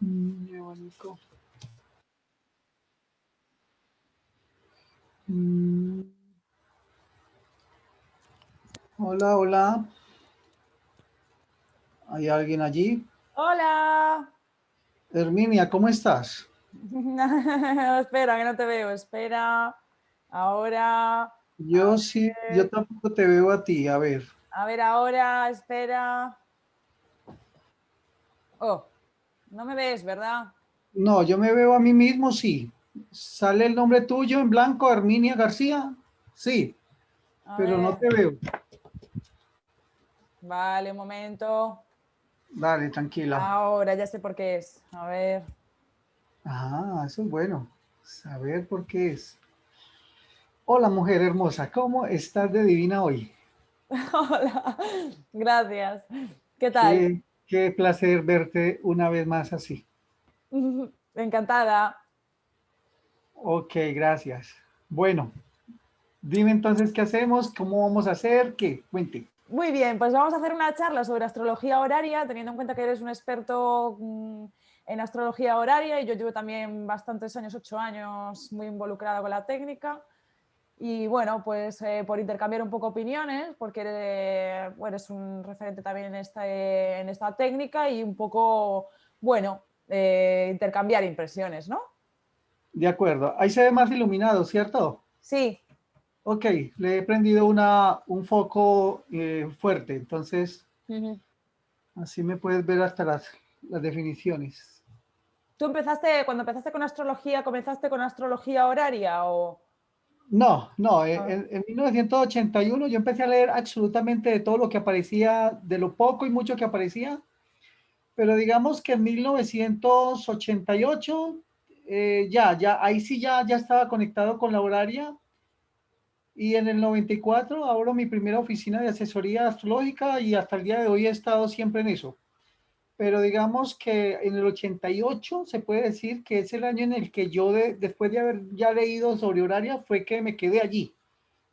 Mi abanico. Mm, Hola, hola. ¿Hay alguien allí? Hola. Herminia, ¿cómo estás? Espera, que no te veo. Espera. Ahora. Yo sí, yo tampoco te veo a ti. A ver. A ver, ahora. Espera. Oh, no me ves, ¿verdad? No, yo me veo a mí mismo, sí. ¿Sale el nombre tuyo en blanco, Herminia García? Sí, A pero no ver. te veo. Vale, un momento. Dale, tranquila. Ahora, ya sé por qué es. A ver. Ah, eso es bueno. Saber por qué es. Hola, mujer hermosa. ¿Cómo estás de divina hoy? Hola. Gracias. ¿Qué tal? Qué placer verte una vez más así. Encantada. Ok, gracias. Bueno, dime entonces qué hacemos, cómo vamos a hacer, qué, cuente. Muy bien, pues vamos a hacer una charla sobre astrología horaria, teniendo en cuenta que eres un experto en astrología horaria y yo llevo también bastantes años, 8 años, muy involucrada con la técnica. Y bueno, pues por intercambiar un poco opiniones, porque eres un referente también en esta técnica y un poco, bueno, intercambiar impresiones, ¿no? De acuerdo, ahí se ve más iluminado, ¿cierto? Sí. Ok, le he prendido un foco fuerte, entonces Ujú. así me puedes ver hasta las definiciones. ¿Tú cuando empezaste con astrología, comenzaste con astrología horaria o...? No, no, Ah, en 1981 yo empecé a leer absolutamente de todo lo que aparecía, de lo poco y mucho que aparecía, pero digamos que en 1988 ahí sí ya estaba conectado con la horaria. Y en el 94 abro mi primera oficina de asesoría astrológica y hasta el día de hoy he estado siempre en eso. Pero digamos que en el 88 se puede decir que es el año en el que yo, después de haber ya leído sobre horaria, fue que me quedé allí.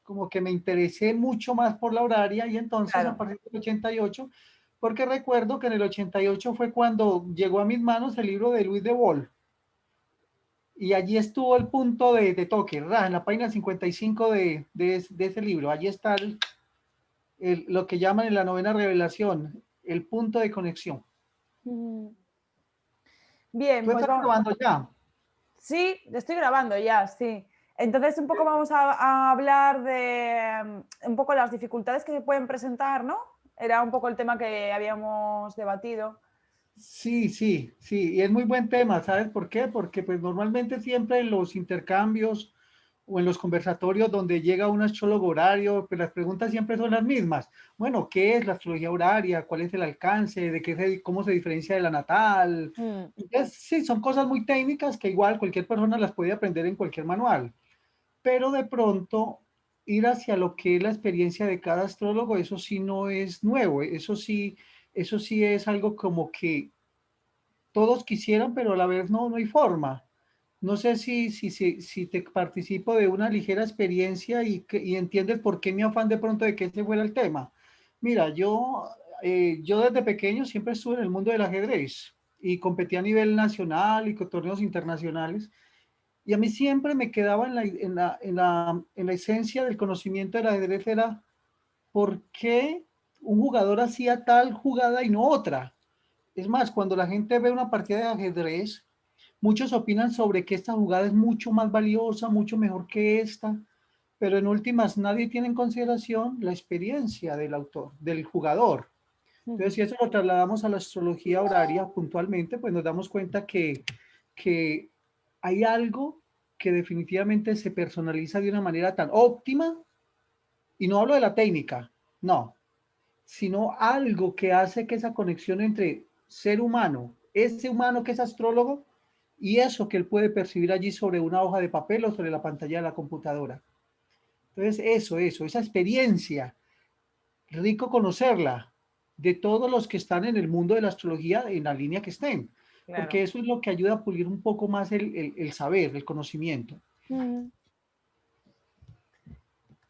Como que me interesé mucho más por la horaria y entonces a claro. partir del 88, porque recuerdo que en el 88 fue cuando llegó a mis manos el libro de Luis de Vol. Y allí estuvo el punto de toque, ¿verdad? En la página 55 de ese libro. Allí está lo que llaman en la novena revelación, el punto de conexión. Ujú. Bien, ¿Tú pues estás vamos. grabando ya? Sí, estoy grabando ya, sí. Entonces, un poco vamos a hablar de un poco las dificultades que se pueden presentar, ¿no? Era un poco el tema que habíamos debatido. Sí, sí, sí, y es muy buen tema, ¿sabes por qué? Porque pues normalmente siempre en los intercambios o en los conversatorios donde llega un astrólogo horario, pues las preguntas siempre son las mismas. Bueno, ¿qué es la astrología horaria? ¿Cuál es el alcance? ¿Cómo se diferencia de la natal? Mm, Entonces, sí, son cosas muy técnicas que igual cualquier persona las puede aprender en cualquier manual. Pero de pronto ir hacia lo que es la experiencia de cada astrólogo, eso sí no es nuevo, eso sí es algo como que todos quisieran, pero a la vez no hay forma. No sé si te participo de una ligera experiencia y entiendes por qué mi afán de pronto de que ese fuera el tema. Mira, yo desde pequeño siempre estuve en el mundo del ajedrez y competí a nivel nacional y con torneos internacionales. Y a mí siempre me quedaba en la esencia del conocimiento del ajedrez era por qué un jugador hacía tal jugada y no otra. Es más, cuando la gente ve una partida de ajedrez, muchos opinan sobre que esta jugada es mucho más valiosa, mucho mejor que esta, pero en últimas nadie tiene en consideración la experiencia del autor, del jugador. Entonces, ujú. si eso lo trasladamos a la astrología horaria puntualmente, pues nos damos cuenta que hay algo que definitivamente se personaliza de una manera tan óptima, y no hablo de la técnica, no, sino algo que hace que esa conexión entre ser humano, ese humano que es astrólogo, y eso que él puede percibir allí sobre una hoja de papel o sobre la pantalla de la computadora. Entonces, esa experiencia, rico conocerla de todos los que están en el mundo de la astrología en la línea que estén, porque Claro. eso es lo que ayuda a pulir un poco más el saber, el conocimiento. Mm.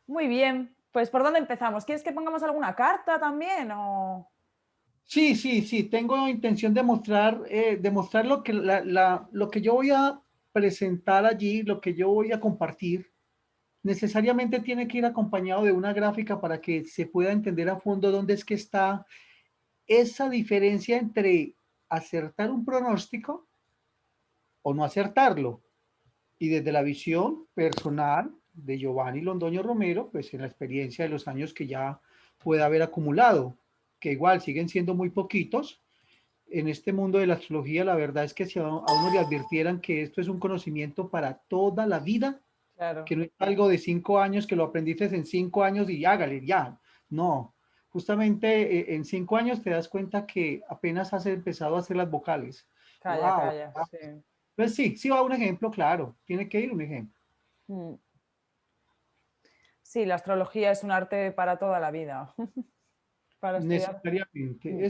Muy bien. Pues, ¿por dónde empezamos? ¿Quieres que pongamos alguna carta también? O... Sí, sí, sí, tengo intención de mostrar lo que, lo que yo voy a presentar allí, lo que yo voy a compartir. Necesariamente tiene que ir acompañado de una gráfica para que se pueda entender a fondo dónde es que está esa diferencia entre acertar un pronóstico o no acertarlo. Y desde la visión personal de Giovanni Londoño Romero, pues en la experiencia de los años que ya puede haber acumulado, que igual siguen siendo muy poquitos, en este mundo de la astrología, la verdad es que si a uno le advirtieran que esto es un conocimiento para toda la vida, Claro. que no es algo de 5 años, que lo aprendiste en 5 años y hágale, ya. No, justamente en 5 años te das cuenta que apenas has empezado a hacer las vocales. Calla, Wow. calla, sí. Pues sí, sí va un ejemplo, claro. Tiene que ir un ejemplo. Mm. Sí, la astrología es un arte para toda la vida, para estudiar. Necesariamente. Mm.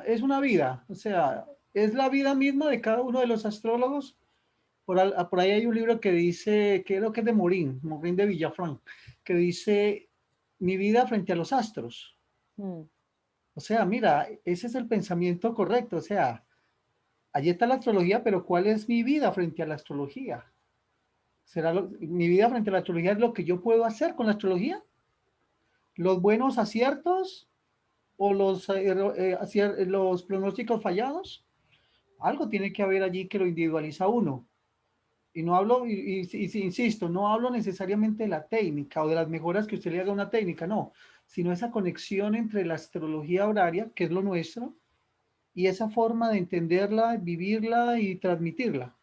Es una vida. O sea, es la vida misma de cada uno de los astrólogos. Por ahí hay un libro que dice, creo que es de Morín de Villafranc, que dice mi vida frente a los astros. Mm. O sea, mira, ese es el pensamiento correcto. O sea, allí está la astrología, pero ¿cuál es mi vida frente a la astrología? Mi vida frente a la astrología es lo que yo puedo hacer con la astrología? ¿Los buenos aciertos o los pronósticos fallados? Algo tiene que haber allí que lo individualiza uno. Y no hablo, insisto, no hablo necesariamente de la técnica o de las mejoras que usted le haga a una técnica, no, sino esa conexión entre la astrología horaria, que es lo nuestro, y esa forma de entenderla, vivirla y transmitirla.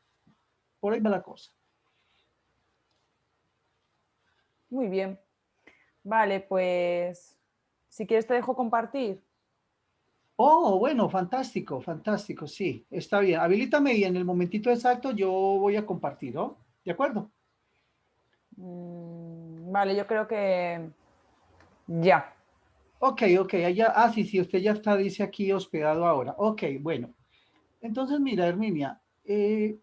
Por ahí va la cosa. Muy bien. Vale, pues si quieres te dejo compartir. Oh, bueno, fantástico, fantástico, sí, está bien. Habilítame y en el momentito exacto yo voy a compartir, ¿no? ¿De acuerdo? Vale, yo creo que ya. Ok, ok, allá, sí, sí, usted ya está, dice aquí hospedado ahora. Ok, bueno. Entonces, mira, Herminia, mi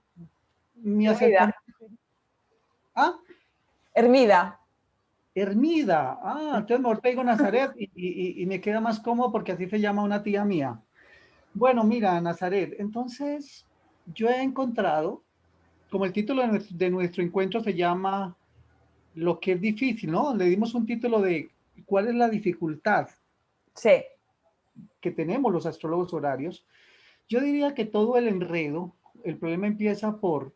Hermida. acercamiento. Ah, Hermida. Hermida. Ah, entonces mejor te digo Nazaret y me queda más cómodo porque así se llama una tía mía. Bueno, mira, Nazaret, entonces yo he encontrado, como el título de nuestro encuentro se llama Lo que es difícil, ¿no? Le dimos un título de ¿cuál es la dificultad Sí. que tenemos los astrólogos horarios? Yo diría que todo el enredo, el problema empieza por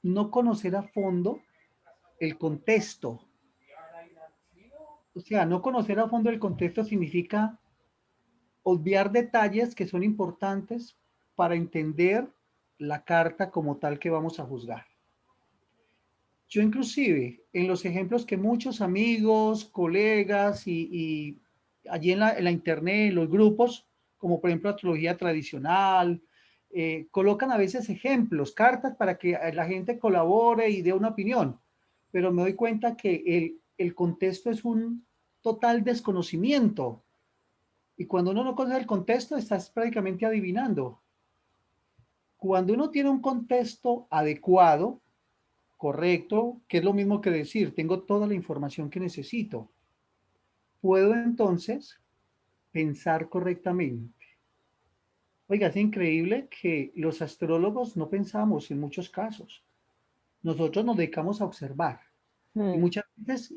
no conocer a fondo el contexto. O sea, no conocer a fondo el contexto significa obviar detalles que son importantes para entender la carta como tal que vamos a juzgar. Yo inclusive, en los ejemplos que muchos amigos, colegas y allí en la internet, en los grupos, como por ejemplo astrología tradicional, colocan a veces ejemplos, cartas para que la gente colabore y dé una opinión, pero me doy cuenta que el contexto es un total desconocimiento. Y cuando uno no conoce el contexto, estás prácticamente adivinando. Cuando uno tiene un contexto adecuado, correcto, que es lo mismo que decir, tengo toda la información que necesito, puedo entonces pensar correctamente. Oiga, es increíble que los astrólogos no pensamos en muchos casos. Nosotros nos dedicamos a observar y Mm.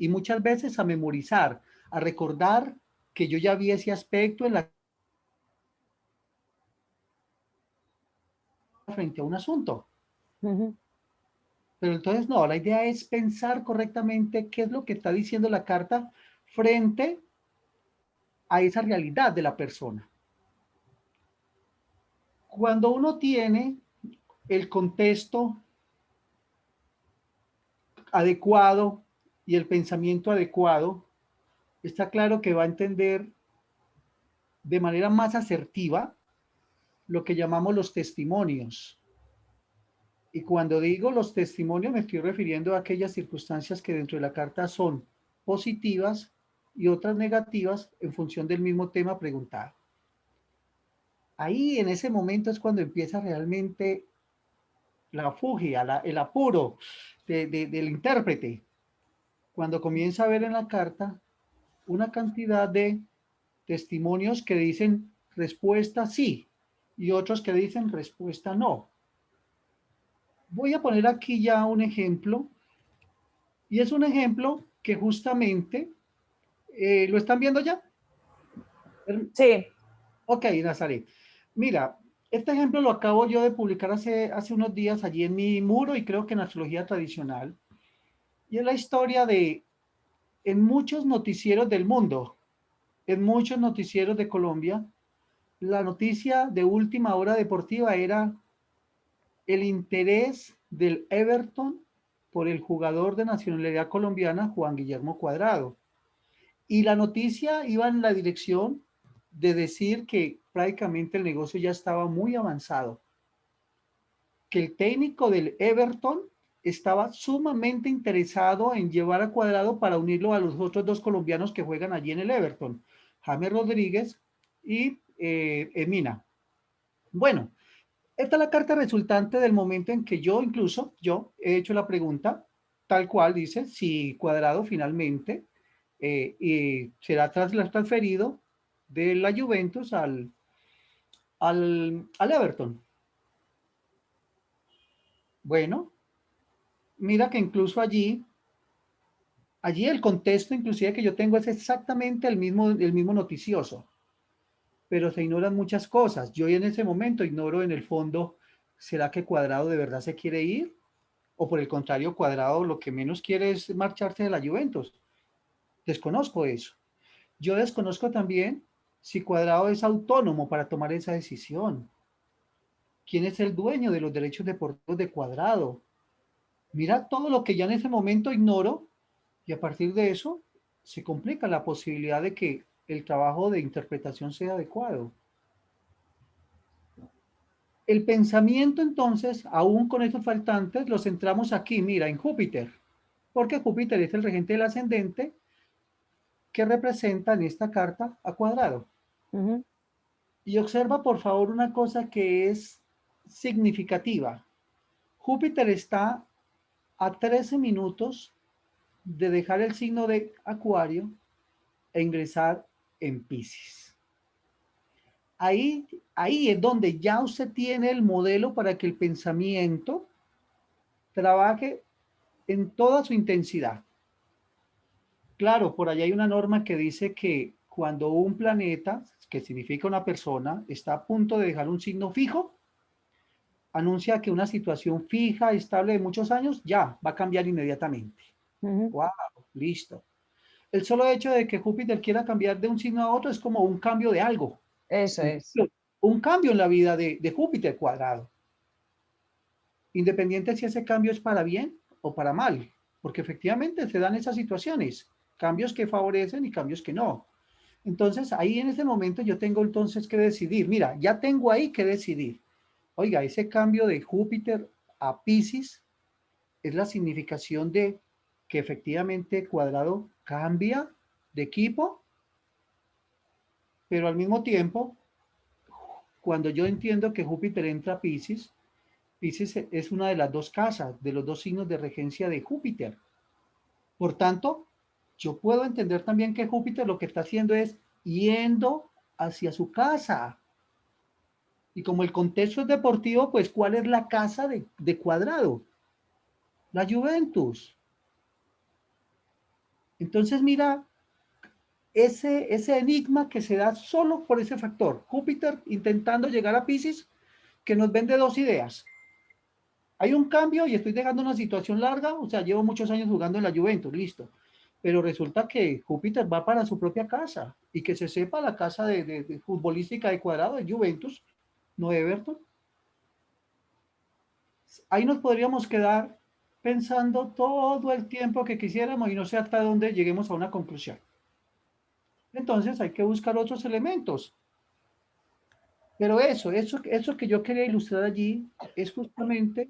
muchas veces a memorizar, a recordar que yo ya vi ese aspecto en la frente a un asunto. Ujú. Pero entonces no, la idea es pensar correctamente qué es lo que está diciendo la carta frente a esa realidad de la persona. Cuando uno tiene el contexto adecuado y el pensamiento adecuado, está claro que va a entender de manera más asertiva lo que llamamos los testimonios. Y cuando digo los testimonios me estoy refiriendo a aquellas circunstancias que dentro de la carta son positivas y otras negativas en función del mismo tema preguntado. Ahí en ese momento es cuando empieza realmente la fugia, el apuro del intérprete, cuando comienza a ver en la carta una cantidad de testimonios que dicen respuesta sí, y otros que dicen respuesta no. Voy a poner aquí ya un ejemplo, y es un ejemplo que justamente, ¿lo están viendo ya? Sí. Ok, Nazaret. Mira, este ejemplo lo acabo yo de publicar hace unos días allí en mi muro y creo que en Astrología Tradicional. Y es la historia de, en muchos noticieros del mundo, en muchos noticieros de Colombia, la noticia de última hora deportiva era el interés del Everton por el jugador de nacionalidad colombiana Juan Guillermo Cuadrado. Y la noticia iba en la dirección de decir que prácticamente el negocio ya estaba muy avanzado, que el técnico del Everton estaba sumamente interesado en llevar a Cuadrado para unirlo a los otros dos colombianos que juegan allí en el Everton, James Rodríguez y Emina. Bueno, esta es la carta resultante del momento en que yo he hecho la pregunta, tal cual dice, si Cuadrado finalmente será transferido de la Juventus al Everton. Bueno, mira que incluso allí el contexto inclusive que yo tengo es exactamente el mismo noticioso, pero se ignoran muchas cosas. Yo en ese momento ignoro en el fondo, ¿será que Cuadrado de verdad se quiere ir? O por el contrario, Cuadrado lo que menos quiere es marcharse de la Juventus. Desconozco eso. Yo desconozco también si Cuadrado es autónomo para tomar esa decisión. ¿Quién es el dueño de los derechos deportivos de Cuadrado? Mira todo lo que ya en ese momento ignoro y a partir de eso se complica la posibilidad de que el trabajo de interpretación sea adecuado. El pensamiento entonces, aún con esos faltantes, los centramos aquí, mira, en Júpiter, porque Júpiter es el regente del ascendente que representa en esta carta a Cuadrado. Y observa por favor una cosa que es significativa. Júpiter está a 13 minutos de dejar el signo de Acuario e ingresar en Piscis. Ahí es donde ya usted tiene el modelo para que el pensamiento trabaje en toda su intensidad. Claro, por allá hay una norma que dice que cuando un planeta, que significa una persona, está a punto de dejar un signo fijo, anuncia que una situación fija, estable de muchos años, ya va a cambiar inmediatamente. ¡Wow! Listo. El solo hecho de que Júpiter quiera cambiar de un signo a otro es como un cambio de algo. Eso es. Un cambio en la vida de Júpiter Cuadrado. Independiente si ese cambio es para bien o para mal, porque efectivamente se dan esas situaciones, cambios que favorecen y cambios que no. Entonces, ahí en ese momento yo tengo entonces que decidir, mira, ya tengo ahí que decidir. Oiga, ese cambio de Júpiter a Piscis es la significación de que efectivamente Cuadrado cambia de equipo, pero al mismo tiempo, cuando yo entiendo que Júpiter entra a Piscis, Piscis es una de las dos casas, de los dos signos de regencia de Júpiter. Por tanto, yo puedo entender también que Júpiter lo que está haciendo es yendo hacia su casa. Y como el contexto es deportivo, pues ¿cuál es la casa de Cuadrado? La Juventus. Entonces mira ese enigma que se da solo por ese factor. Júpiter intentando llegar a Piscis, que nos vende dos ideas. Hay un cambio y estoy dejando una situación larga, o sea, llevo muchos años jugando en la Juventus, listo. Pero resulta que Júpiter va para su propia casa y que se sepa la casa de futbolística de Cuadrado de Juventus, no de Everton. Ahí nos podríamos quedar pensando todo el tiempo que quisiéramos y no sé hasta dónde lleguemos a una conclusión. Entonces hay que buscar otros elementos. Pero eso que yo quería ilustrar allí es justamente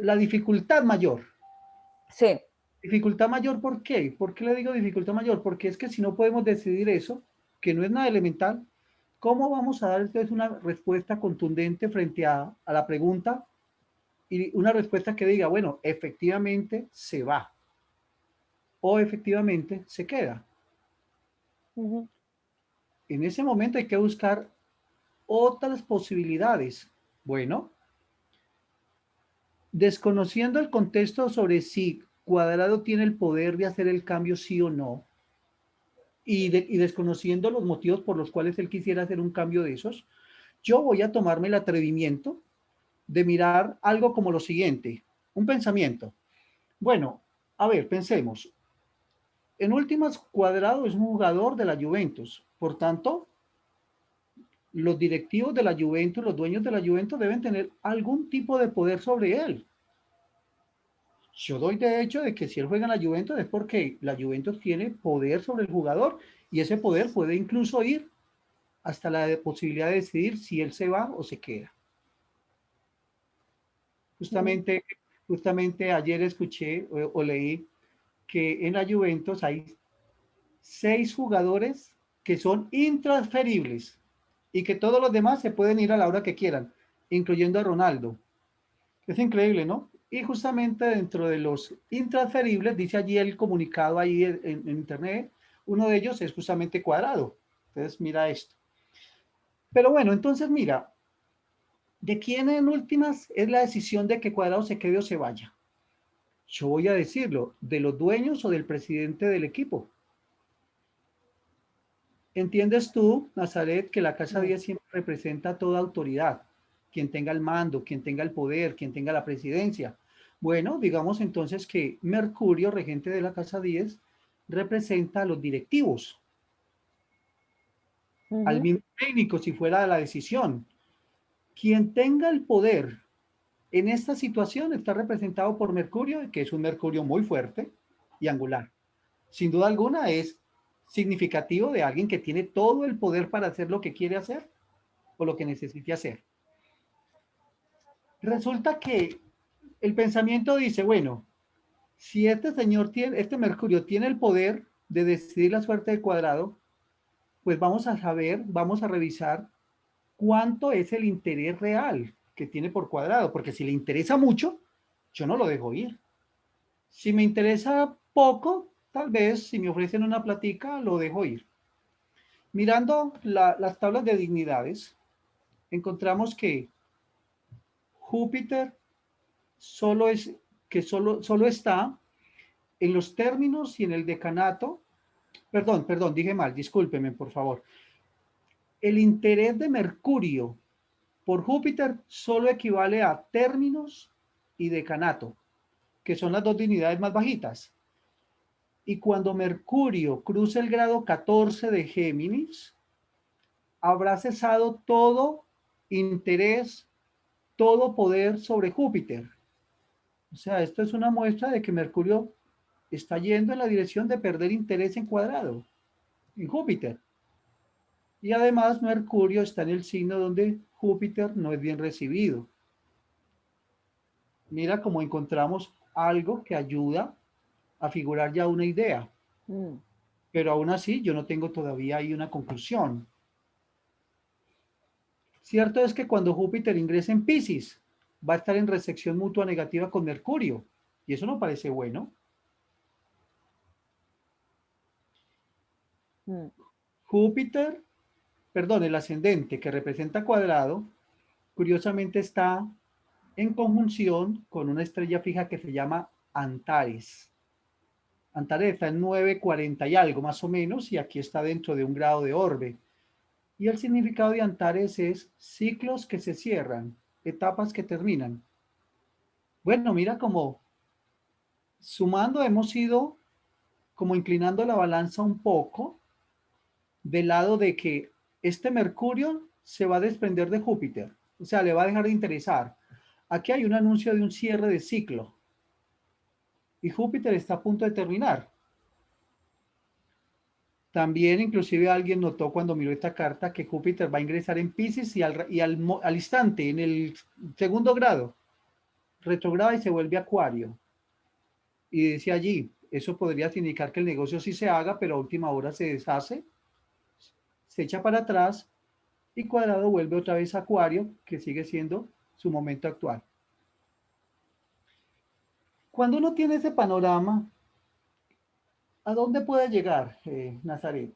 la dificultad mayor. Sí. Dificultad mayor, ¿por qué? ¿Por qué le digo dificultad mayor? Porque es que si no podemos decidir eso, que no es nada elemental, ¿cómo vamos a dar entonces una respuesta contundente frente a la pregunta y una respuesta que diga, bueno, efectivamente se va o efectivamente se queda? En ese momento hay que buscar otras posibilidades. Bueno, desconociendo el contexto sobre si Cuadrado tiene el poder de hacer el cambio sí o no, y desconociendo los motivos por los cuales él quisiera hacer un cambio de esos, yo voy a tomarme el atrevimiento de mirar algo como lo siguiente, un pensamiento. Bueno, a ver, pensemos. En últimas, Cuadrado es un jugador de la Juventus. Por tanto, los directivos de la Juventus, los dueños de la Juventus deben tener algún tipo de poder sobre él. Yo doy de hecho de que si él juega en la Juventus es porque la Juventus tiene poder sobre el jugador y ese poder puede incluso ir hasta la posibilidad de decidir si él se va o se queda. Ujú. Justamente, justamente ayer escuché o leí que en la Juventus hay 6 jugadores que son intransferibles y que todos los demás se pueden ir a la hora que quieran, incluyendo a Ronaldo. Es increíble, ¿no? Y justamente dentro de los intransferibles, dice allí el comunicado ahí en internet, uno de ellos es justamente Cuadrado. Entonces, mira esto. Pero bueno, entonces mira, ¿de quién en últimas es la decisión de que Cuadrado se quede o se vaya? Yo voy a decirlo, de los dueños o del presidente del equipo. ¿Entiendes tú, Nazaret, que la Casa Mm. 10 siempre representa toda autoridad? Quien tenga el mando, quien tenga el poder, quien tenga la presidencia. Bueno, digamos entonces que Mercurio, regente de la Casa 10, representa a los directivos, al Ujú. mismo técnico si fuera la decisión. Quien tenga el poder en esta situación está representado por Mercurio, que es un Mercurio muy fuerte y angular. Sin duda alguna es significativo de alguien que tiene todo el poder para hacer lo que quiere hacer o lo que necesite hacer. Resulta que el pensamiento dice, bueno, si este señor tiene, este Mercurio tiene el poder de decidir la suerte de Cuadrado, pues vamos a saber, vamos a revisar cuánto es el interés real que tiene por Cuadrado, porque si le interesa mucho, yo no lo dejo ir. Si me interesa poco, tal vez si me ofrecen una platica, lo dejo ir. Mirando las tablas de dignidades, encontramos que Júpiter solo es que solo está en los términos y en el decanato. Perdón, dije mal, discúlpeme, por favor. El interés de Mercurio por Júpiter solo equivale a términos y decanato, que son las dos dignidades más bajitas. Y cuando Mercurio cruce el grado 14 de Géminis, habrá cesado todo interés, todo poder sobre Júpiter. O sea, esto es una muestra de que Mercurio está yendo en la dirección de perder interés en Cuadrado, en Júpiter. Y además Mercurio está en el signo donde Júpiter no es bien recibido. Mira cómo encontramos algo que ayuda a figurar ya una idea, Mm. pero aún así yo no tengo todavía ahí una conclusión. Cierto es que cuando Júpiter ingrese en Pisces, va a estar en recepción mutua negativa con Mercurio, y eso no parece bueno. Mm. Júpiter, perdón, el ascendente que representa Cuadrado, curiosamente está en conjunción con una estrella fija que se llama Antares. Antares está en 940 y algo más o menos, y aquí está dentro de un grado de orbe. Y el significado de Antares es ciclos que se cierran, etapas que terminan. Bueno, mira como sumando hemos ido como inclinando la balanza un poco del lado de que este Mercurio se va a desprender de Júpiter, o sea, le va a dejar de interesar. Aquí hay un anuncio de un cierre de ciclo y Júpiter está a punto de terminar. También inclusive alguien notó cuando miró esta carta que Júpiter va a ingresar en Pisces y al instante, en el segundo grado, retrograda y se vuelve Acuario. Y dice allí, eso podría significar que el negocio sí se haga, pero a última hora se deshace, se echa para atrás y Cuadrado vuelve otra vez a Acuario, que sigue siendo su momento actual. Cuando uno tiene ese panorama, ¿a dónde puede llegar Nazaret?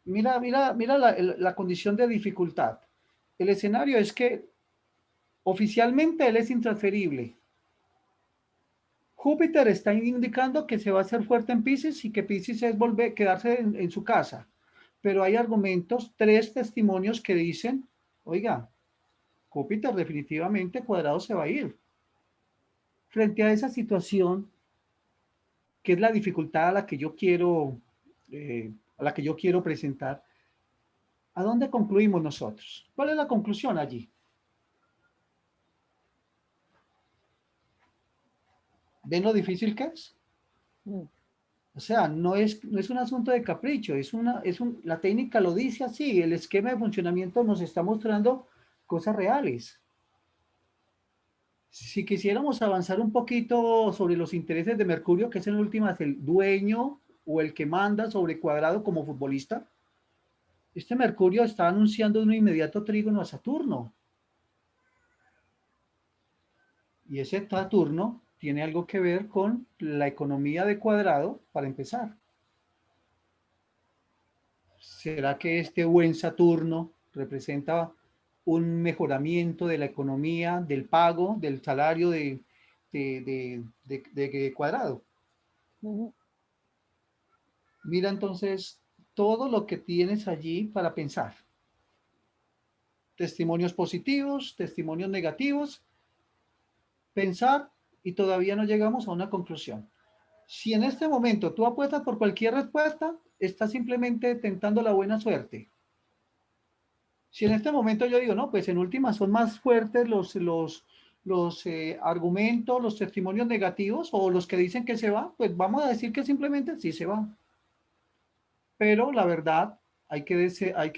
Mira la condición de dificultad. El escenario es que oficialmente él es intransferible. Júpiter está indicando que se va a hacer fuerte en Piscis y que Piscis es volver, quedarse en su casa. Pero hay argumentos, 3 testimonios que dicen, oiga, Júpiter definitivamente cuadrado se va a ir. Frente a esa situación, que es la dificultad a la que yo quiero presentar, ¿a dónde concluimos nosotros? ¿Cuál es la conclusión allí? ¿Ven lo difícil que es? O sea, no es un asunto de capricho, la técnica lo dice así, el esquema de funcionamiento nos está mostrando cosas reales. Si quisiéramos avanzar un poquito sobre los intereses de Mercurio, que es en últimas el dueño o el que manda sobre Cuadrado como futbolista, este Mercurio está anunciando un inmediato trígono a Saturno. Y ese Saturno tiene algo que ver con la economía de Cuadrado, para empezar. ¿Será que este buen Saturno representa un mejoramiento de la economía, del pago, del salario de Cuadrado? Mira entonces todo lo que tienes allí para pensar. Testimonios positivos, testimonios negativos, pensar y todavía no llegamos a una conclusión. Si en este momento tú apuestas por cualquier respuesta, estás simplemente tentando la buena suerte. Si en este momento yo digo, no, pues en última son más fuertes los argumentos, los testimonios negativos o los que dicen que se va, pues vamos a decir que simplemente sí se va. Pero la verdad, hay que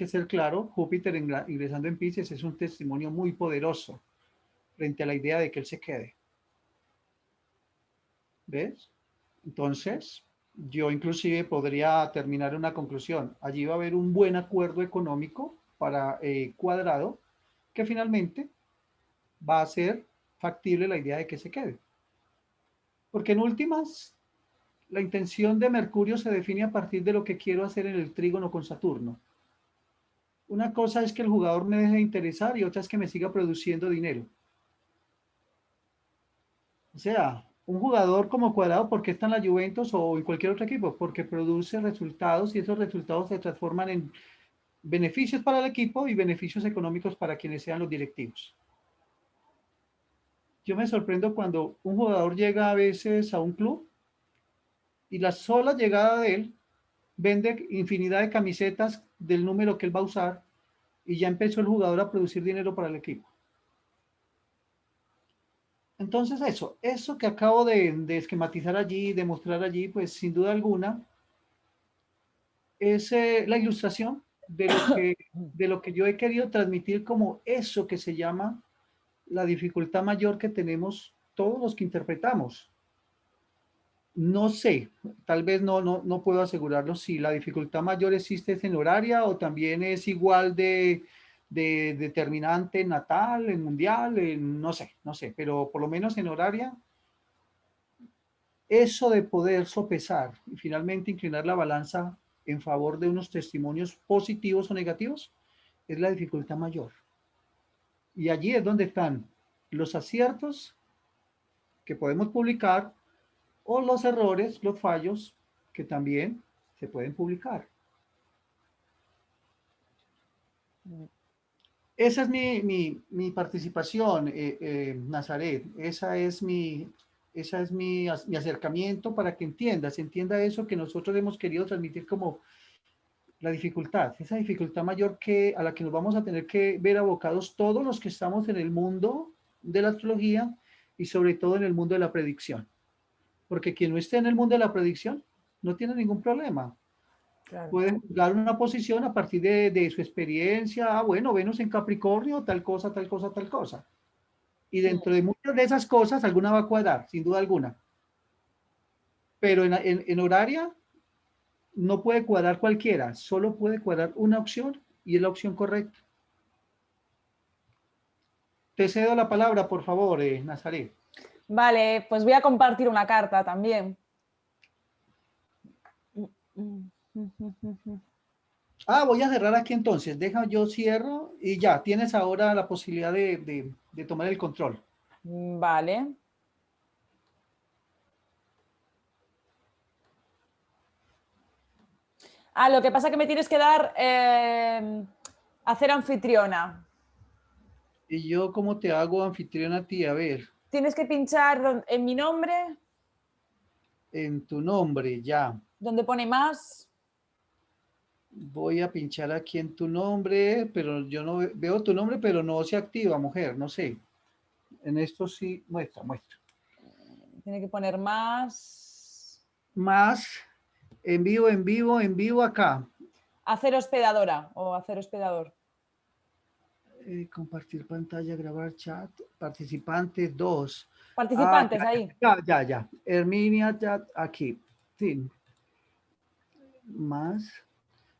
ser claro, Júpiter ingresando en Pisces es un testimonio muy poderoso frente a la idea de que él se quede. ¿Ves? Entonces, yo inclusive podría terminar una conclusión. Allí va a haber un buen acuerdo económico para Cuadrado, que finalmente va a ser factible la idea de que se quede. Porque en últimas, la intención de Mercurio se define a partir de lo que quiero hacer en el trígono con Saturno. Una cosa es que el jugador me deje de interesar y otra es que me siga produciendo dinero. O sea, un jugador como Cuadrado, ¿por qué está en la Juventus o en cualquier otro equipo? Porque produce resultados y esos resultados se transforman en beneficios para el equipo y beneficios económicos para quienes sean los directivos. Yo me sorprendo cuando un jugador llega a veces a un club y la sola llegada de él vende infinidad de camisetas del número que él va a usar y ya empezó el jugador a producir dinero para el equipo. Entonces eso que acabo de esquematizar allí, de mostrar allí, pues sin duda alguna es la ilustración de lo que yo he querido transmitir como eso que se llama la dificultad mayor que tenemos todos los que interpretamos. No sé, tal vez no puedo asegurarlo si la dificultad mayor existe en horaria o también es igual de determinante en natal, en mundial, no sé, pero por lo menos en horaria, eso de poder sopesar y finalmente inclinar la balanza en favor de unos testimonios positivos o negativos es la dificultad mayor. Y allí es donde están los aciertos que podemos publicar o los errores, los fallos que también se pueden publicar. Esa es mi participación, Nazaret. Mi acercamiento para que entienda eso que nosotros hemos querido transmitir como la dificultad, esa dificultad mayor a la que nos vamos a tener que ver abocados todos los que estamos en el mundo de la astrología y sobre todo en el mundo de la predicción. Porque quien no esté en el mundo de la predicción no tiene ningún problema. Claro. Puede jugar una posición a partir de su experiencia. Bueno, Venus en Capricornio, tal cosa, tal cosa, tal cosa. Y dentro de muchas de esas cosas, alguna va a cuadrar, sin duda alguna. Pero en horaria no puede cuadrar cualquiera, solo puede cuadrar una opción y es la opción correcta. Te cedo la palabra, por favor, Nazaret. Vale, pues voy a compartir una carta también. Voy a cerrar aquí entonces. Deja, yo cierro y ya, tienes ahora la posibilidad de tomar el control. Vale. Lo que pasa es que me tienes que dar hacer anfitriona. ¿Y yo cómo te hago anfitrión a ti? A ver, Tienes que pinchar en mi nombre, en tu nombre, ya. donde pone más. Voy a pinchar aquí en tu nombre, pero yo no veo tu nombre, pero no se activa, mujer, no sé. En esto sí, muestra, muestra. Tiene que poner más. Más, en vivo, en vivo, en vivo acá. Hacer hospedadora o hacer hospedador. Compartir pantalla, grabar chat, participante 2. Participantes ahí. Ya. Herminia, ya, aquí. Sí. Más,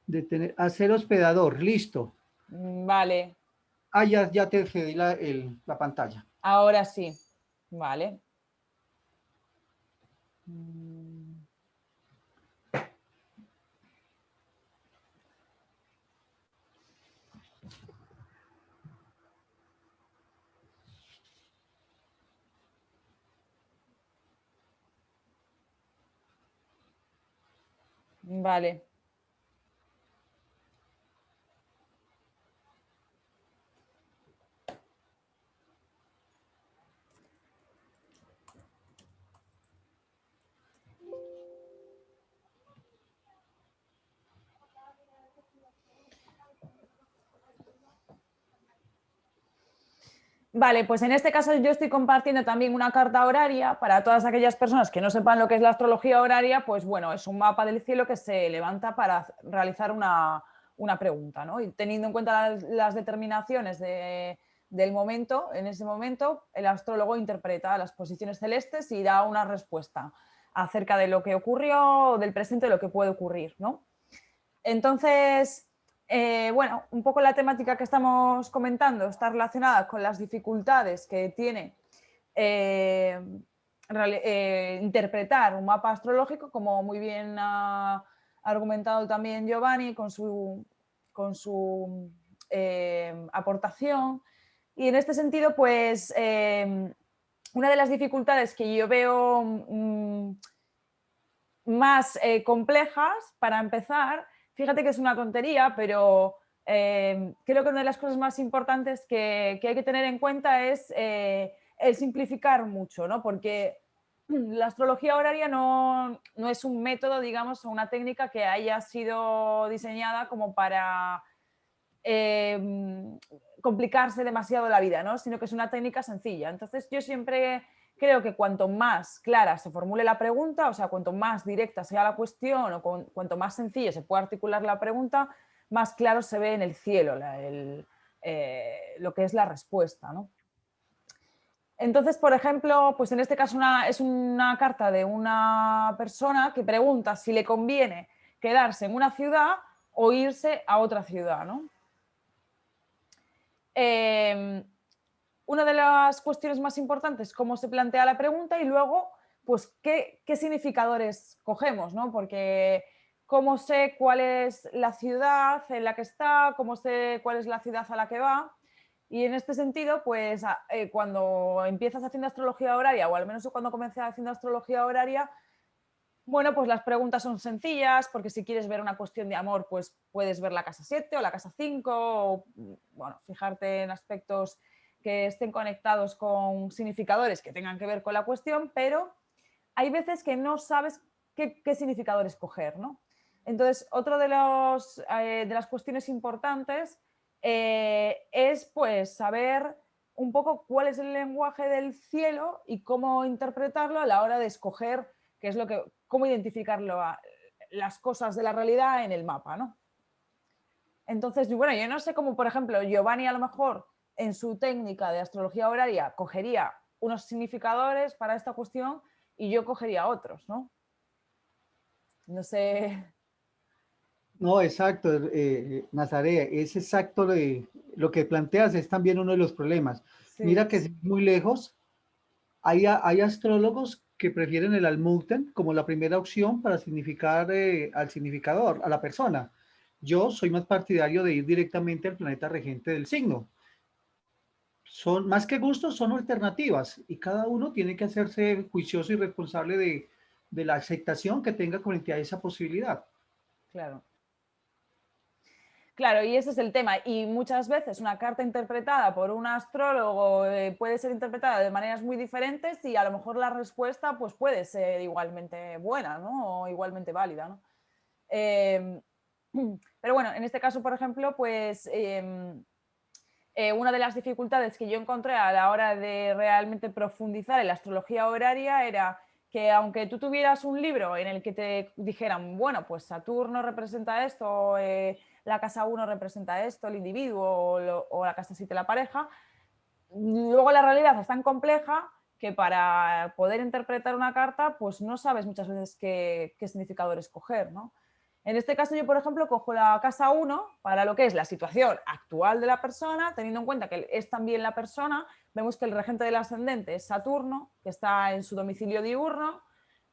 detener, hacer hospedador, listo. Vale, Ya te cedí la pantalla. ahora sí. Vale. Mm, Vale. Vale, pues en este caso yo estoy compartiendo también una carta horaria para todas aquellas personas que no sepan lo que es la astrología horaria, pues bueno, es un mapa del cielo que se levanta para realizar una pregunta, ¿no? Y teniendo en cuenta las determinaciones del momento, en ese momento el astrólogo interpreta las posiciones celestes y da una respuesta acerca de lo que ocurrió, del presente, de lo que puede ocurrir, ¿no? Entonces, bueno, un poco la temática que estamos comentando está relacionada con las dificultades que tiene interpretar un mapa astrológico, como muy bien ha argumentado también Giovanni con su aportación. Y en este sentido, pues, una de las dificultades que yo veo más complejas, para empezar, fíjate que es una tontería, pero creo que una de las cosas más importantes que hay que tener en cuenta es el simplificar mucho, ¿no? Porque la astrología horaria no es un método, digamos, o una técnica que haya sido diseñada como para complicarse demasiado la vida, ¿no? Sino que es una técnica sencilla. Entonces yo siempre creo que cuanto más clara se formule la pregunta, o sea, cuanto más directa sea la cuestión o cuanto más sencilla se pueda articular la pregunta, más claro se ve en el cielo lo que es la respuesta, ¿no? Entonces, por ejemplo, pues en este caso es una carta de una persona que pregunta si le conviene quedarse en una ciudad o irse a otra ciudad, ¿no? Una de las cuestiones más importantes es cómo se plantea la pregunta y luego, pues, qué significadores cogemos, ¿no? Porque cómo sé cuál es la ciudad en la que está, cómo sé cuál es la ciudad a la que va. Y en este sentido, pues, cuando empiezas haciendo astrología horaria, o al menos yo cuando comencé haciendo astrología horaria, bueno, pues las preguntas son sencillas, porque si quieres ver una cuestión de amor, pues puedes ver la casa 7 o la casa 5, o bueno, fijarte en aspectos que estén conectados con significadores que tengan que ver con la cuestión, pero hay veces que no sabes qué significador escoger, ¿no? Entonces, otro de las cuestiones importantes es pues saber un poco cuál es el lenguaje del cielo y cómo interpretarlo a la hora de escoger qué es cómo identificarlo las cosas de la realidad en el mapa, ¿no? Entonces, bueno, yo no sé cómo, por ejemplo, Giovanni a lo mejor en su técnica de astrología horaria cogería unos significadores para esta cuestión y yo cogería otros, ¿no? No sé. No, exacto, Nazarea, es exacto lo que planteas, es también uno de los problemas. Mira Sí, que es muy lejos, hay astrólogos que prefieren el Almuten como la primera opción para significar al significador, a la persona. Yo soy más partidario de ir directamente al planeta regente del signo. Son más que gustos, son alternativas y cada uno tiene que hacerse juicioso y responsable de la aceptación que tenga frente a esa posibilidad. Claro. Claro, y ese es el tema. Y muchas veces una carta interpretada por un astrólogo puede ser interpretada de maneras muy diferentes y a lo mejor la respuesta pues, puede ser igualmente buena, ¿no? O igualmente válida, ¿no? Pero bueno, en este caso, por ejemplo, pues una de las dificultades que yo encontré a la hora de realmente profundizar en la astrología horaria era que aunque tú tuvieras un libro en el que te dijeran, bueno, pues Saturno representa esto, la casa 1 representa esto, el individuo, o la casa 7 la pareja, luego la realidad es tan compleja que para poder interpretar una carta, pues no sabes muchas veces qué significador escoger, ¿no? En este caso yo, por ejemplo, cojo la casa 1 para lo que es la situación actual de la persona, teniendo en cuenta que es también la persona. Vemos que el regente del ascendente es Saturno, que está en su domicilio diurno,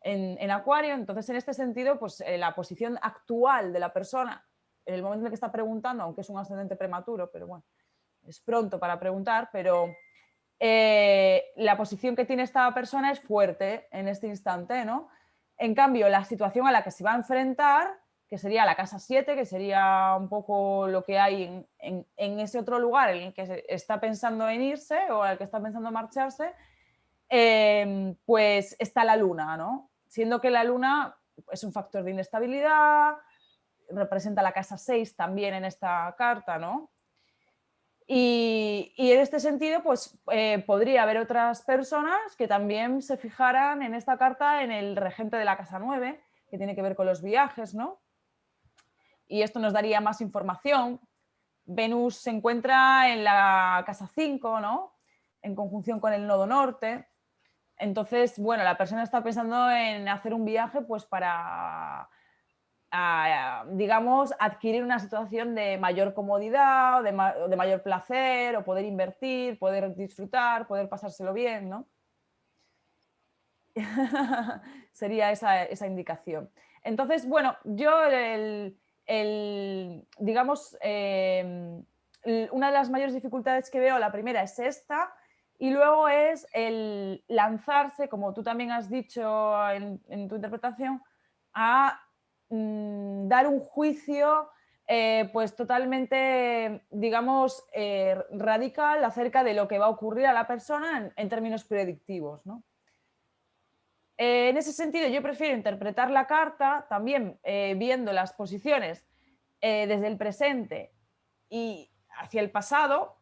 en Acuario. Entonces, en este sentido, pues la posición actual de la persona, en el momento en el que está preguntando, aunque es un ascendente prematuro, pero bueno, es pronto para preguntar, pero la posición que tiene esta persona es fuerte en este instante, ¿no? En cambio, la situación a la que se va a enfrentar, que sería la casa 7, que sería un poco lo que hay en ese otro lugar en el que está pensando en irse o al que está pensando marcharse, pues está la luna, ¿no? Siendo que la luna es un factor de inestabilidad, representa la casa 6 también en esta carta, ¿no? Y en este sentido, pues podría haber otras personas que también se fijaran en esta carta en el regente de la casa 9, que tiene que ver con los viajes, ¿no? Y esto nos daría más información. Venus se encuentra en la casa 5, ¿no? En conjunción con el nodo norte. Entonces, bueno, la persona está pensando en hacer un viaje pues para digamos, adquirir una situación de mayor comodidad, de mayor placer, o poder invertir, poder disfrutar, poder pasárselo bien, ¿no? Sería esa indicación. Entonces, bueno, yo digamos, una de las mayores dificultades que veo, la primera es esta, y luego es el lanzarse, como tú también has dicho en tu interpretación, a dar un juicio pues totalmente, digamos, radical acerca de lo que va a ocurrir a la persona en términos predictivos, ¿no? En ese sentido, yo prefiero interpretar la carta también viendo las posiciones desde el presente y hacia el pasado,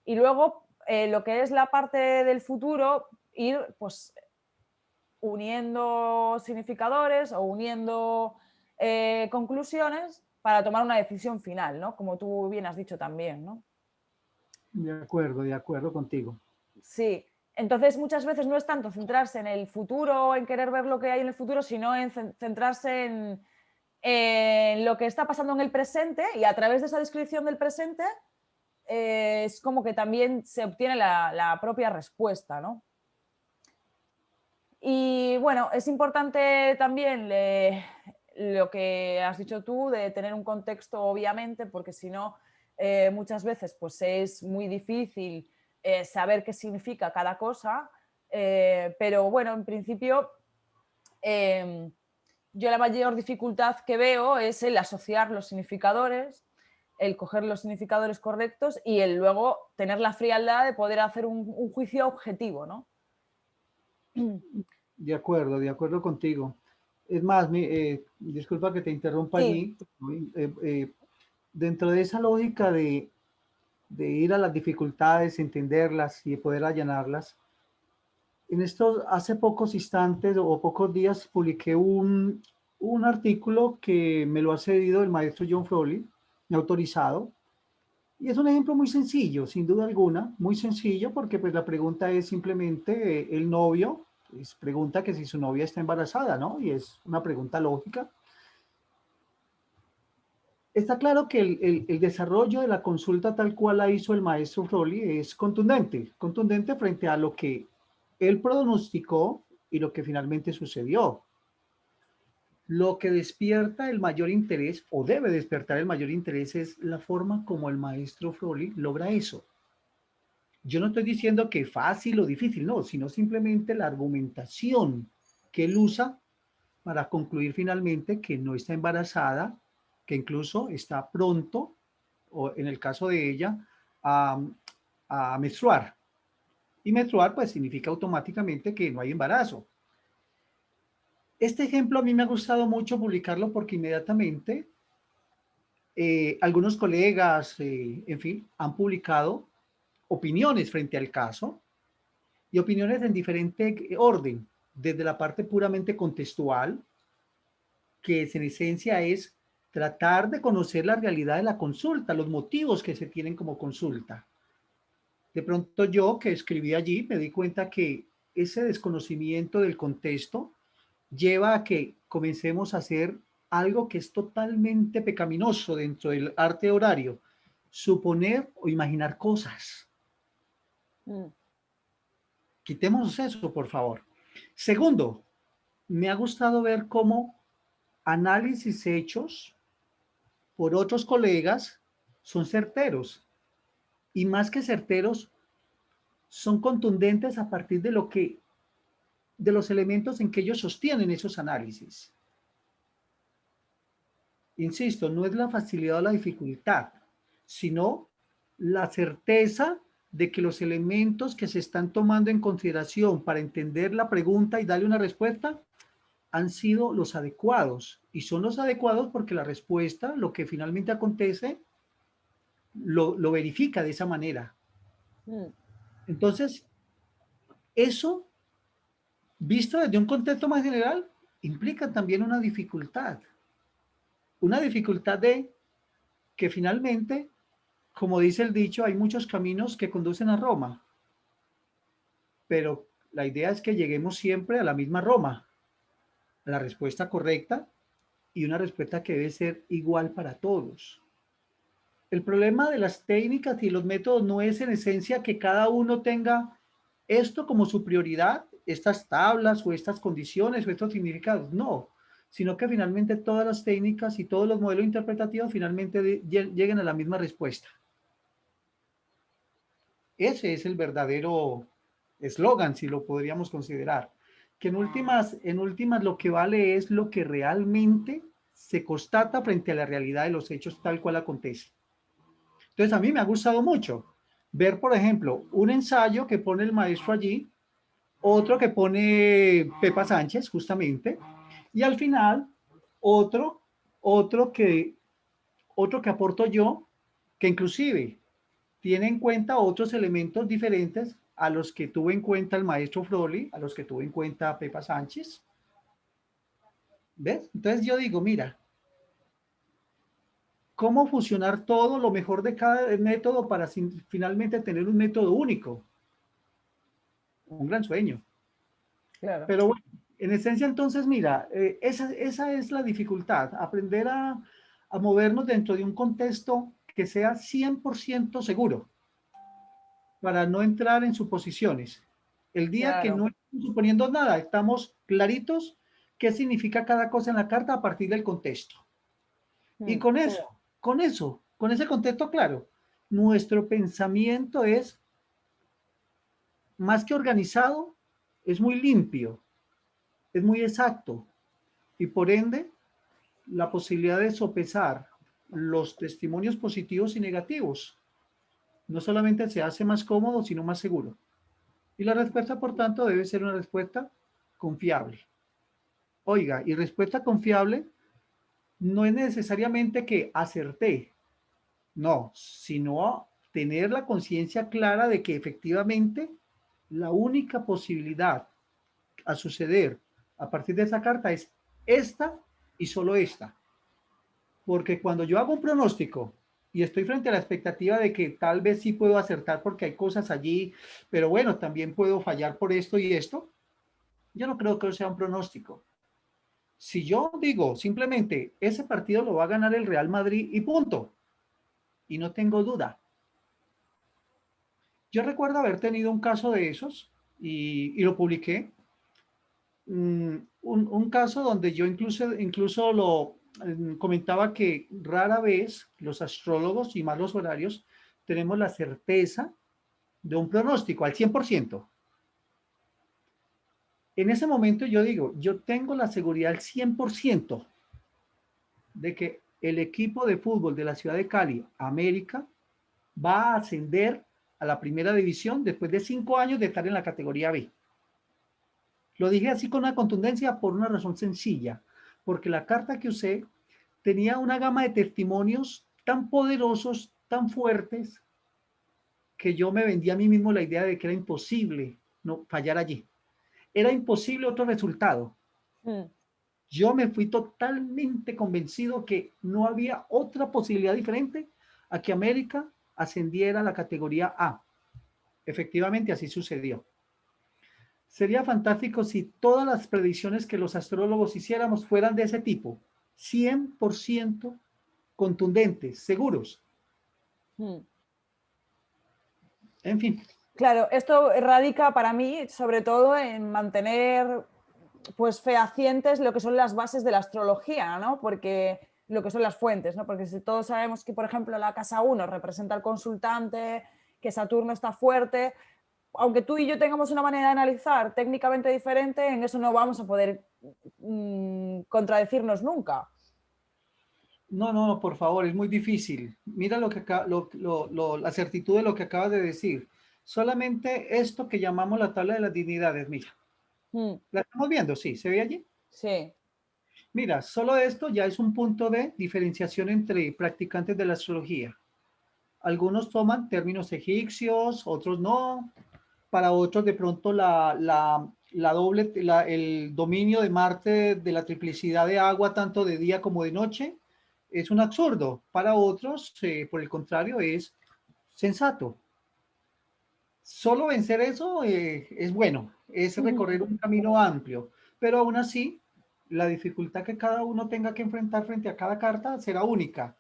y luego lo que es la parte del futuro, ir pues uniendo significadores o uniendo conclusiones para tomar una decisión final, ¿no? Como tú bien has dicho también, ¿no? De acuerdo contigo. Sí, entonces muchas veces no es tanto centrarse en el futuro, en querer ver lo que hay en el futuro, sino en centrarse en lo que está pasando en el presente, y a través de esa descripción del presente es como que también se obtiene la propia respuesta, ¿no? Y bueno, es importante también lo que has dicho tú de tener un contexto, obviamente, porque si no, muchas veces pues es muy difícil saber qué significa cada cosa, pero bueno, en principio eh, yo la mayor dificultad que veo es el asociar los significadores, el coger los significadores correctos y el luego tener la frialdad de poder hacer un juicio objetivo, ¿no? De acuerdo contigo. Es más, disculpa que te interrumpa Sí, allí. Dentro de esa lógica de ir a las dificultades, entenderlas y poder allanarlas, en estos, hace pocos instantes o pocos días publiqué un artículo que me lo ha cedido el maestro John Froley, me ha autorizado, y es un ejemplo muy sencillo, sin duda alguna, muy sencillo, porque pues la pregunta es simplemente el novio, pues, pregunta que si su novia está embarazada, ¿no? Y es una pregunta lógica. Está claro que el desarrollo de la consulta tal cual la hizo el maestro Froley es contundente, contundente frente a lo que él pronosticó y lo que finalmente sucedió. Lo que despierta el mayor interés, o debe despertar el mayor interés, es la forma como el maestro Froli logra eso. Yo no estoy diciendo que fácil o difícil, no, sino simplemente la argumentación que él usa para concluir finalmente que no está embarazada, que incluso está pronto, o en el caso de ella, a, a menstruar. Y menstruar pues significa automáticamente que no hay embarazo. Este ejemplo a mí me ha gustado mucho publicarlo porque inmediatamente algunos colegas, en fin, han publicado opiniones frente al caso y opiniones en diferente orden, desde la parte puramente contextual, que en esencia es tratar de conocer la realidad de la consulta, los motivos que se tienen como consulta. De pronto yo que escribí allí me di cuenta que ese desconocimiento del contexto lleva a que comencemos a hacer algo que es totalmente pecaminoso dentro del arte horario, suponer o imaginar cosas. Mm. Quitemos eso, por favor. Segundo, me ha gustado ver cómo análisis hechos por otros colegas son certeros y más que certeros, son contundentes a partir de lo que de los elementos en que ellos sostienen esos análisis. Insisto, no es la facilidad o la dificultad, sino la certeza de que los elementos que se están tomando en consideración para entender la pregunta y darle una respuesta han sido los adecuados. Y son los adecuados porque la respuesta, lo que finalmente acontece, lo verifica de esa manera. Mm. Entonces, eso, visto desde un contexto más general, implica también una dificultad de que finalmente, como dice el dicho, hay muchos caminos que conducen a Roma, pero la idea es que lleguemos siempre a la misma Roma, a la respuesta correcta y una respuesta que debe ser igual para todos. El problema de las técnicas y los métodos no es en esencia que cada uno tenga esto como su prioridad, estas tablas o estas condiciones o estos significados, no, sino que finalmente todas las técnicas y todos los modelos interpretativos finalmente lleguen a la misma respuesta. Ese es el verdadero eslogan, si lo podríamos considerar. Que en últimas lo que vale es lo que realmente se constata frente a la realidad de los hechos tal cual acontece. Entonces a mí me ha gustado mucho ver, por ejemplo, un ensayo que pone el maestro allí, otro que pone Pepa Sánchez, justamente, y al final otro, otro que, otro que aporto yo, que inclusive tiene en cuenta otros elementos diferentes a los que tuvo en cuenta el maestro Froli, a los que tuvo en cuenta Pepa Sánchez. ¿Ves? Entonces yo digo, mira, ¿cómo fusionar todo lo mejor de cada método para finalmente tener un método único? Un gran sueño. Claro. Pero bueno, en esencia entonces, mira, esa es la dificultad, aprender a movernos dentro de un contexto que sea 100% seguro para no entrar en suposiciones. El día que Claro. no estamos suponiendo nada, estamos claritos qué significa cada cosa en la carta a partir del contexto. Y Mm. con ese contexto claro, nuestro pensamiento es más que organizado, es muy limpio, es muy exacto y por ende la posibilidad de sopesar los testimonios positivos y negativos no solamente se hace más cómodo, sino más seguro. Y la respuesta, por tanto, debe ser una respuesta confiable. Oiga, y respuesta confiable no es necesariamente que acerté, no, sino tener la conciencia clara de que efectivamente la única posibilidad a suceder a partir de esa carta es esta y solo esta. Porque cuando yo hago un pronóstico y estoy frente a la expectativa de que tal vez sí puedo acertar porque hay cosas allí, pero bueno, también puedo fallar por esto y esto, yo no creo que sea un pronóstico. Si yo digo simplemente ese partido lo va a ganar el Real Madrid y punto, y no tengo duda. Yo recuerdo haber tenido un caso de esos y lo publiqué. un caso donde yo incluso lo comentaba que rara vez los astrólogos y más los horarios tenemos la certeza de un pronóstico al 100%. En ese momento yo digo, yo tengo la seguridad al 100% de que el equipo de fútbol de la ciudad de Cali, América, va a ascender a la primera división después de 5 años de estar en la categoría B. Lo dije así con una contundencia por una razón sencilla, porque la carta que usé tenía una gama de testimonios tan poderosos, tan fuertes, que yo me vendí a mí mismo la idea de que era imposible no fallar allí. Era imposible otro resultado. Mm. Yo me fui totalmente convencido que no había otra posibilidad diferente a que América ascendiera a la categoría A. Efectivamente, así sucedió. Sería fantástico si todas las predicciones que los astrólogos hiciéramos fueran de ese tipo, 100% contundentes, seguros. Mm. En fin. Claro, esto radica para mí sobre todo en mantener pues fehacientes lo que son las bases de la astrología, ¿no? Porque lo que son las fuentes, ¿no? Porque si todos sabemos que, por ejemplo, la casa 1 representa al consultante, que Saturno está fuerte, aunque tú y yo tengamos una manera de analizar técnicamente diferente, en eso no vamos a poder contradecirnos nunca. No, no, no, por favor, es muy difícil. Mira la certitud de lo que acabas de decir. Solamente esto que llamamos la tabla de las dignidades, mira. Mm, ¿La estamos viendo? Sí, ¿se ve allí? sí. Mira, solo esto ya es un punto de diferenciación entre practicantes de la astrología. Algunos toman términos egipcios, otros no. Para otros, de pronto, el dominio de Marte de la triplicidad de agua, tanto de día como de noche, es un absurdo. Para otros, por el contrario, es sensato. Solo vencer eso es bueno, es recorrer un camino amplio, pero aún así, la dificultad que cada uno tenga que enfrentar frente a cada carta será única,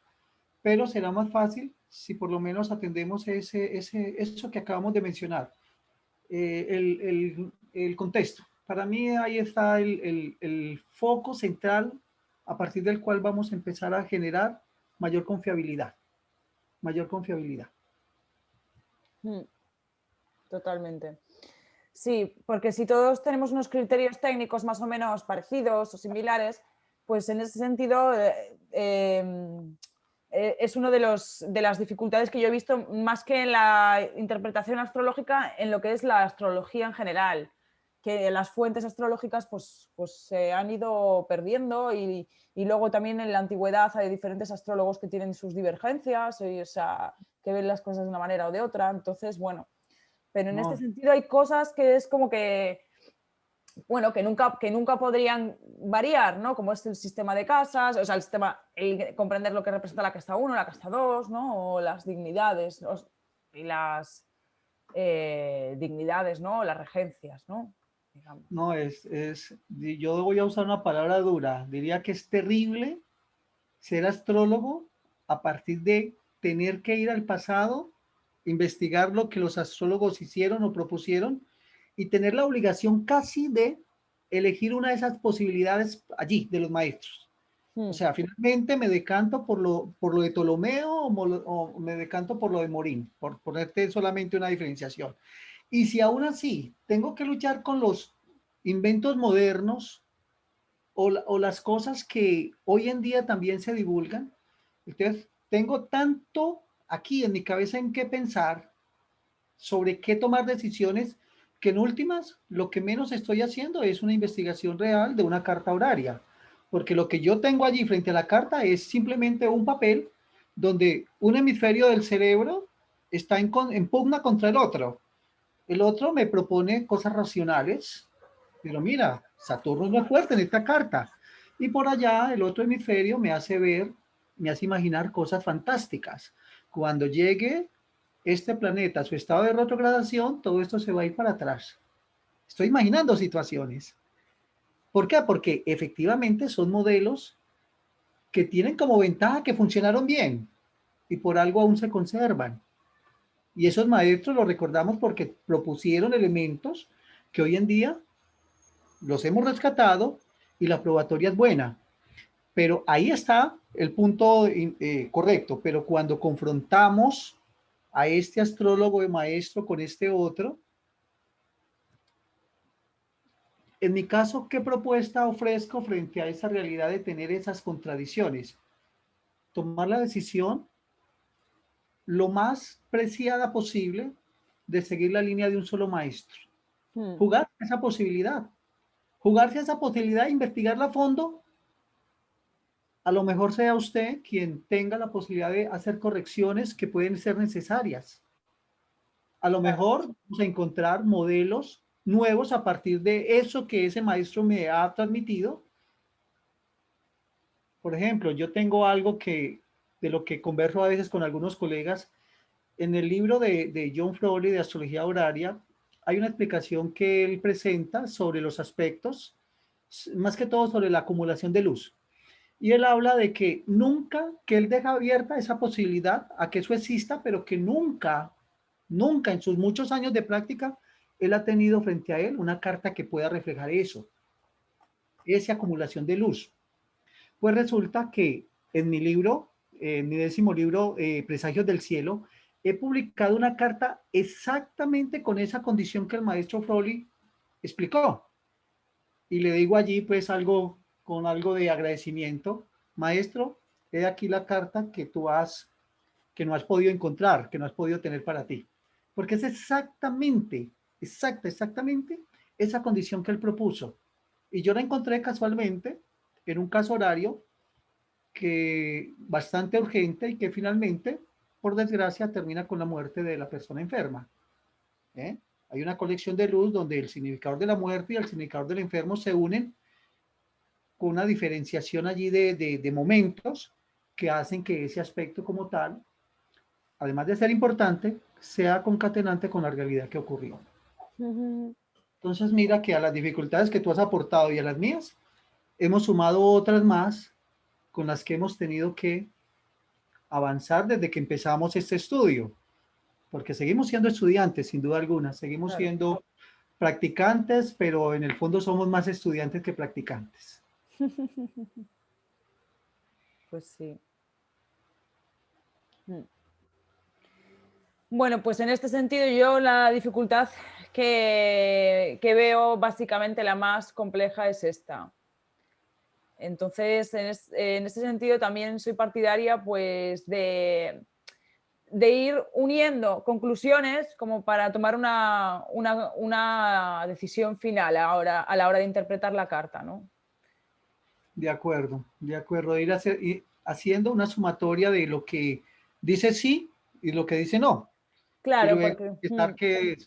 pero será más fácil si por lo menos atendemos eso que acabamos de mencionar, el contexto. Para mí ahí está el foco central a partir del cual vamos a empezar a generar mayor confiabilidad, mayor confiabilidad. Mm, totalmente. Sí, porque si todos tenemos unos criterios técnicos más o menos parecidos o similares, pues en ese sentido es una de las dificultades que yo he visto más que en la interpretación astrológica, en lo que es la astrología en general, que las fuentes astrológicas pues se han ido perdiendo y luego también en la antigüedad hay diferentes astrólogos que tienen sus divergencias, o sea, que ven las cosas de una manera o de otra. Entonces, bueno, pero en este No, sentido hay cosas que es como que, bueno, que nunca podrían variar, ¿no? Como es el sistema de casas, o sea, comprender lo que representa la casta 1, la casta 2, ¿no? O las dignidades y las dignidades, ¿no? O las regencias, ¿no? Digamos. no, yo voy a usar una palabra dura, diría que es terrible ser astrólogo a partir de tener que ir al pasado, investigar lo que los astrólogos hicieron o propusieron y tener la obligación casi de elegir una de esas posibilidades allí, de los maestros. O sea, finalmente me decanto por lo de Ptolomeo o me decanto por lo de Morín, por ponerte solamente una diferenciación. Y si aún así tengo que luchar con los inventos modernos o las cosas que hoy en día también se divulgan, entonces tengo tanto aquí en mi cabeza en qué pensar, sobre qué tomar decisiones, que en últimas lo que menos estoy haciendo es una investigación real de una carta horaria, porque lo que yo tengo allí frente a la carta es simplemente un papel donde un hemisferio del cerebro está en pugna contra el otro me propone cosas racionales, pero mira, Saturno no es fuerte en esta carta. Y por allá el otro hemisferio me hace ver, me hace imaginar cosas fantásticas. Cuando llegue este planeta a su estado de retrogradación, todo esto se va a ir para atrás. Estoy imaginando situaciones. ¿Por qué? Porque efectivamente son modelos que tienen como ventaja que funcionaron bien y por algo aún se conservan. Y esos maestros los recordamos porque propusieron elementos que hoy en día los hemos rescatado y la probatoria es buena. Pero ahí está el punto correcto. Pero cuando confrontamos a este astrólogo de maestro con este otro, en mi caso, ¿qué propuesta ofrezco frente a esa realidad de tener esas contradicciones? Tomar la decisión lo más preciada posible de seguir la línea de un solo maestro. Jugar esa posibilidad. Jugarse esa posibilidad de investigarla a fondo. A lo mejor sea usted quien tenga la posibilidad de hacer correcciones que pueden ser necesarias. A lo mejor vamos a encontrar modelos nuevos a partir de eso que ese maestro me ha transmitido. Por ejemplo, yo tengo algo que, de lo que converso a veces con algunos colegas, en el libro de John Crowley de Astrología Horaria, hay una explicación que él presenta sobre los aspectos, más que todo sobre la acumulación de luz. Y él habla de que nunca, que él deja abierta esa posibilidad a que eso exista, pero que nunca, nunca en sus muchos años de práctica, él ha tenido frente a él una carta que pueda reflejar eso, esa acumulación de luz. Pues resulta que en mi libro, en mi 10º libro, Presagios del Cielo, he publicado una carta exactamente con esa condición que el maestro Crowley explicó. Y le digo allí pues algo, con algo de agradecimiento, maestro, he aquí la carta que tú has, que no has podido encontrar, que no has podido tener para ti. Porque es exactamente, exactamente esa condición que él propuso. Y yo la encontré casualmente en un caso horario que bastante urgente y que finalmente, por desgracia, termina con la muerte de la persona enferma. ¿Eh? Hay una colección de luz donde el significador de la muerte y el significador del enfermo se unen con una diferenciación allí de momentos que hacen que ese aspecto como tal, además de ser importante, sea concatenante con la realidad que ocurrió. Entonces mira que a las dificultades que tú has aportado y a las mías, hemos sumado otras más con las que hemos tenido que avanzar desde que empezamos este estudio, porque seguimos siendo estudiantes, sin duda alguna, seguimos Claro. siendo practicantes, pero en el fondo somos más estudiantes que practicantes. Pues sí. Bueno, pues en este sentido yo la dificultad que veo básicamente la más compleja es esta. Entonces, en este sentido también soy partidaria pues de ir uniendo conclusiones como para tomar una decisión final a la hora de interpretar la carta, ¿no? De acuerdo, ir haciendo una sumatoria de lo que dice sí y lo que dice no. Y Claro, luego porque estar que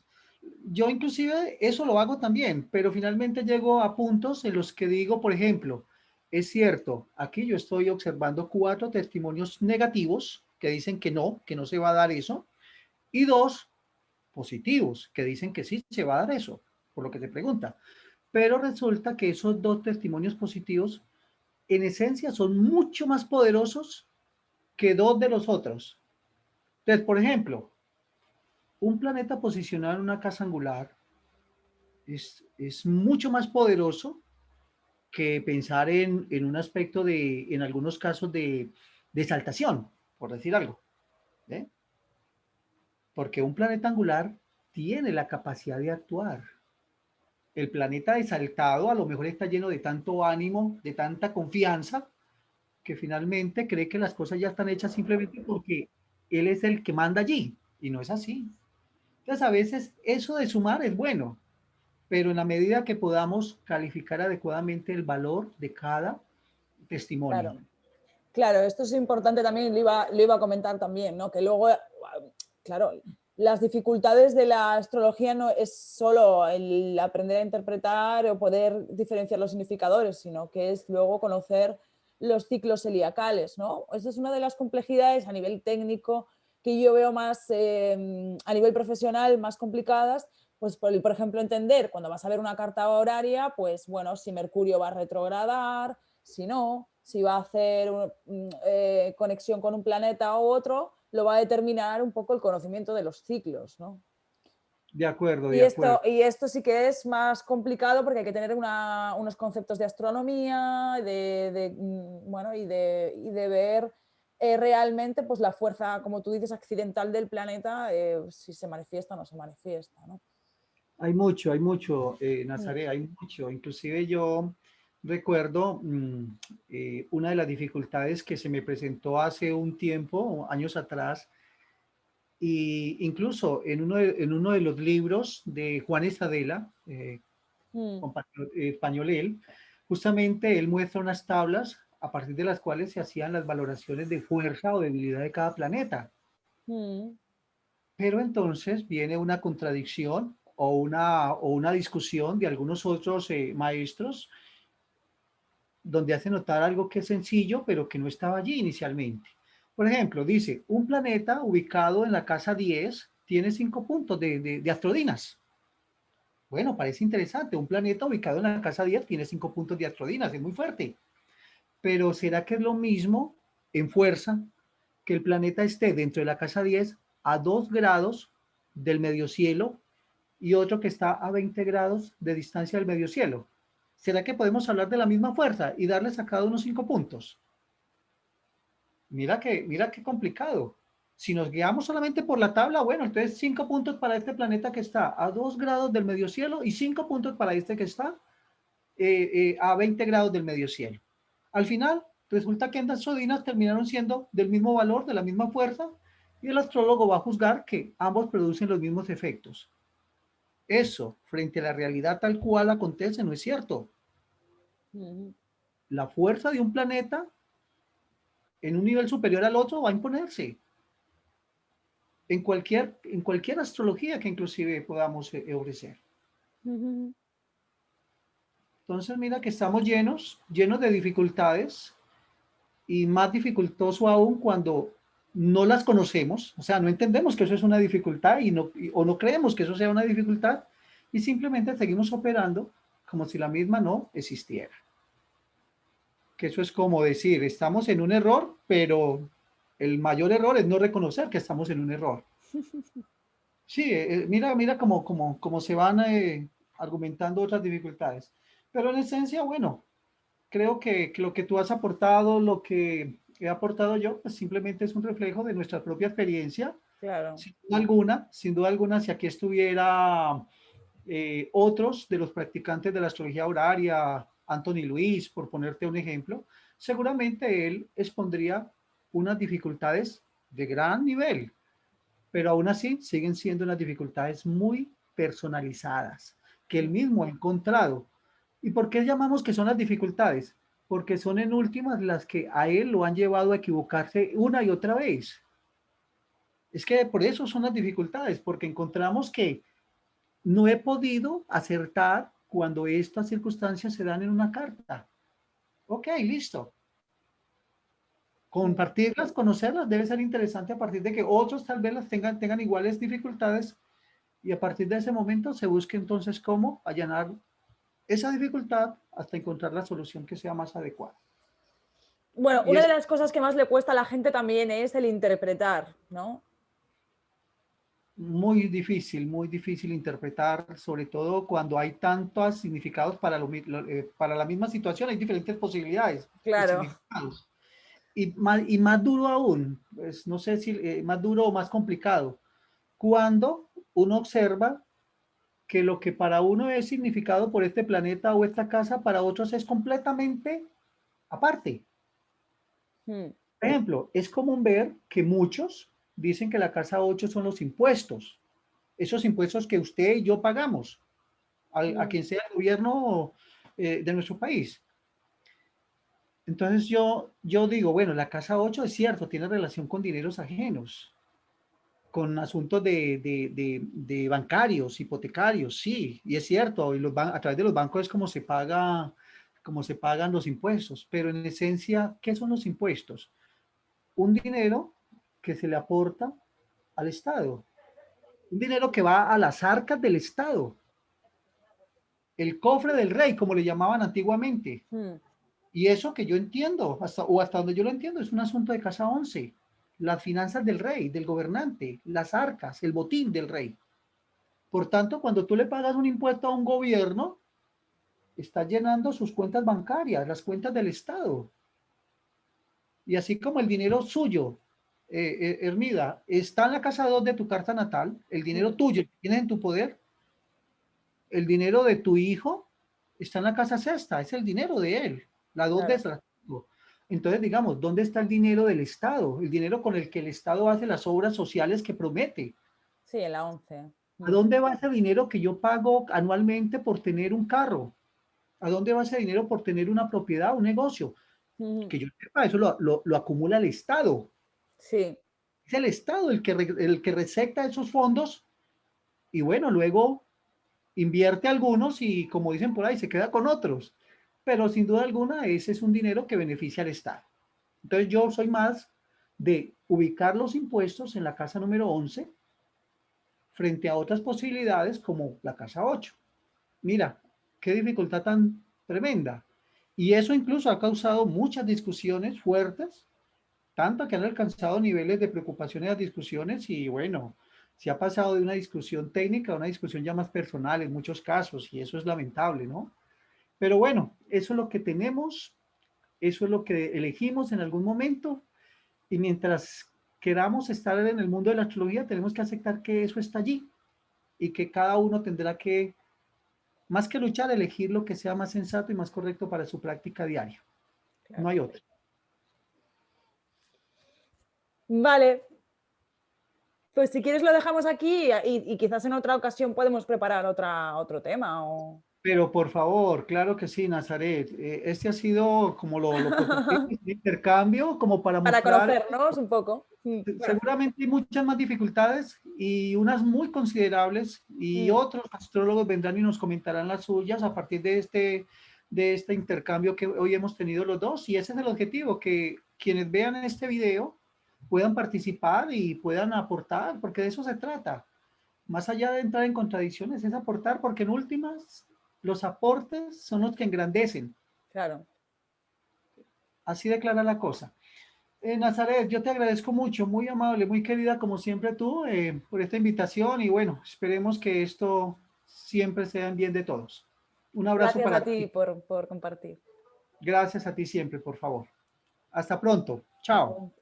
yo inclusive eso lo hago también, pero finalmente llego a puntos en los que digo, por ejemplo, es cierto, aquí yo estoy observando 4 testimonios negativos que dicen que no se va a dar eso, y 2 positivos que dicen que sí se va a dar eso, por lo que te pregunta. Pero resulta que esos 2 testimonios positivos en esencia son mucho más poderosos que 2 de los otros. Entonces, por ejemplo, un planeta posicionado en una casa angular es mucho más poderoso que pensar en un aspecto de, en algunos casos, de exaltación, por decir algo. ¿Eh? Porque un planeta angular tiene la capacidad de actuar. El planeta exaltado a lo mejor está lleno de tanto ánimo, de tanta confianza, que finalmente cree que las cosas ya están hechas simplemente porque él es el que manda allí, y no es así. Entonces, a veces eso de sumar es bueno, pero en la medida que podamos calificar adecuadamente el valor de cada testimonio. claro. Claro, esto es importante también, lo iba a comentar también, ¿no? Que luego, claro, las dificultades de la astrología no es solo el aprender a interpretar o poder diferenciar los significadores, sino que es luego conocer los ciclos zodiacales, ¿no? Esa es una de las complejidades a nivel técnico que yo veo más a nivel profesional más complicadas, pues por ejemplo entender cuando vas a ver una carta horaria, pues bueno, si Mercurio va a retrogradar, si no, si va a hacer conexión con un planeta u otro, lo va a determinar un poco el conocimiento de los ciclos, ¿no? De acuerdo, de acuerdo. Y esto sí que es más complicado porque hay que tener unos conceptos de astronomía, bueno, y de ver realmente pues, la fuerza, como tú dices, accidental del planeta, si se manifiesta o no se manifiesta, ¿no? Hay mucho, Mm, Nazaré, hay mucho. Inclusive yo recuerdo una de las dificultades que se me presentó hace un tiempo, años atrás, y incluso en uno de los libros de Juan Estadela, mm, español él, justamente él muestra unas tablas a partir de las cuales se hacían las valoraciones de fuerza o debilidad de cada planeta. mm, Pero entonces viene una contradicción o una discusión de algunos otros maestros donde hace notar algo que es sencillo, pero que no estaba allí inicialmente. Por ejemplo, dice, un planeta ubicado en la casa 10 tiene 5 puntos de astrodinas. Bueno, parece interesante. Un planeta ubicado en la casa 10 tiene 5 puntos de astrodinas, es muy fuerte. Pero ¿será que es lo mismo en fuerza que el planeta esté dentro de la casa 10 a 2 grados del medio cielo y otro que está a 20 grados de distancia del medio cielo? ¿Será que podemos hablar de la misma fuerza y darles a cada uno 5 puntos? Mira qué complicado. Si nos guiamos solamente por la tabla, bueno, entonces 5 puntos para este planeta que está a 2 grados del medio cielo y 5 puntos para este que está a 20 grados del medio cielo. Al final, resulta que ambas sodinas terminaron siendo del mismo valor, de la misma fuerza, y el astrólogo va a juzgar que ambos producen los mismos efectos. Eso, frente a la realidad tal cual acontece, no es cierto. mm. La fuerza de un planeta en un nivel superior al otro va a imponerse en cualquier astrología que inclusive podamos ofrecer. Entonces, mira que estamos llenos de dificultades y más dificultoso aún cuando no las conocemos, o sea, no entendemos que eso es una dificultad o no creemos que eso sea una dificultad y simplemente seguimos operando como si la misma no existiera. Que eso es como decir, estamos en un error, pero el mayor error es no reconocer que estamos en un error. Sí, mira cómo se van argumentando otras dificultades. Pero en esencia, bueno, creo que lo que tú has aportado, lo que he aportado yo, pues simplemente es un reflejo de nuestra propia experiencia. Claro. Sin duda alguna, si aquí estuviera otros de los practicantes de la astrología horaria, Anthony Luis, por ponerte un ejemplo, seguramente él expondría unas dificultades de gran nivel, pero aún así siguen siendo unas dificultades muy personalizadas que él mismo ha encontrado. ¿Y por qué llamamos que son las dificultades? Porque son en últimas las que a él lo han llevado a equivocarse una y otra vez. Es que por eso son las dificultades, porque encontramos que no he podido acertar cuando estas circunstancias se dan en una carta. Ok, listo. Mm. Compartirlas, conocerlas, debe ser interesante a partir de que otros tal vez las tengan iguales dificultades y a partir de ese momento se busque entonces cómo allanar esa dificultad hasta encontrar la solución que sea más adecuada. Bueno, Y una de es las cosas que más le cuesta a la gente también es el interpretar, ¿no? muy difícil interpretar, sobre todo cuando hay tantos significados para la misma situación, hay diferentes posibilidades de Claro. significados. Y más duro aún, pues, no sé si más duro o más complicado, cuando uno observa que lo que para uno es significado por este planeta o esta casa, para otros es completamente aparte. Mm, Por ejemplo, es común ver que muchos dicen que la casa 8 son los impuestos, esos impuestos que usted y yo pagamos, a mm, quien sea el gobierno de nuestro país. Entonces yo digo, bueno, la casa 8 es cierto, tiene relación con dineros ajenos, con asuntos de bancarios, hipotecarios, sí, y es cierto, a través de los bancos es como se pagan los impuestos, pero en esencia, ¿qué son los impuestos? Un dinero que se le aporta al Estado, un dinero que va a las arcas del Estado, el cofre del rey, como le llamaban antiguamente. mm. Y eso que yo entiendo, hasta donde yo lo entiendo, es un asunto de casa 11, las finanzas del rey, del gobernante, las arcas, el botín del rey. Por tanto, cuando tú le pagas un impuesto a un gobierno, está llenando sus cuentas bancarias, las cuentas del Estado. Y así como el dinero suyo, Hermida, está en la casa 2 de tu carta natal, el dinero tuyo que tienes en tu poder, el dinero de tu hijo está en la casa sexta, es el dinero de él, la 2 de Claro. esa. Entonces, digamos, ¿dónde está el dinero del Estado? El dinero con el que el Estado hace las obras sociales que promete. Sí, en la 11. ¿A dónde va ese dinero que yo pago anualmente por tener un carro? ¿A dónde va ese dinero por tener una propiedad, un negocio? Que yo sepa, eso lo acumula el Estado. Sí. Es el Estado el que receta esos fondos y bueno, luego invierte algunos y como dicen por ahí, se queda con otros. Pero sin duda alguna, ese es un dinero que beneficia al Estado. Entonces yo soy más de ubicar los impuestos en la casa número 11 frente a otras posibilidades como la casa 8. Mira, qué dificultad tan tremenda. Y eso incluso ha causado muchas discusiones fuertes, tanto que han alcanzado niveles de preocupación en las discusiones y bueno, se ha pasado de una discusión técnica a una discusión ya más personal en muchos casos y eso es lamentable, ¿no? Pero bueno, eso es lo que tenemos, eso es lo que elegimos en algún momento y mientras queramos estar en el mundo de la astrología, tenemos que aceptar que eso está allí y que cada uno tendrá que, más que luchar, elegir lo que sea más sensato y más correcto para su práctica diaria. No Claro. hay otra. Vale, pues si quieres lo dejamos aquí y quizás en otra ocasión podemos preparar otro tema. O... Pero por favor, claro que sí, Nazaret. Este ha sido, como lo propusimos, un intercambio, como para Para mostrar, conocernos un poco. Bueno, seguramente hay muchas más dificultades y unas muy considerables y otros astrólogos vendrán y nos comentarán las suyas a partir de este intercambio que hoy hemos tenido los dos. Y ese es el objetivo, que quienes vean este video puedan participar y puedan aportar, porque de eso se trata. Más allá de entrar en contradicciones, es aportar, porque en últimas los aportes son los que engrandecen. claro. Así declara la cosa. Nazaret, yo te agradezco mucho, muy amable, muy querida como siempre tú, por esta invitación y bueno, esperemos que esto siempre sea en bien de todos. Un abrazo Gracias a para ti ti. por compartir. Gracias a ti siempre, por favor. Hasta pronto. Hasta Chao. pronto.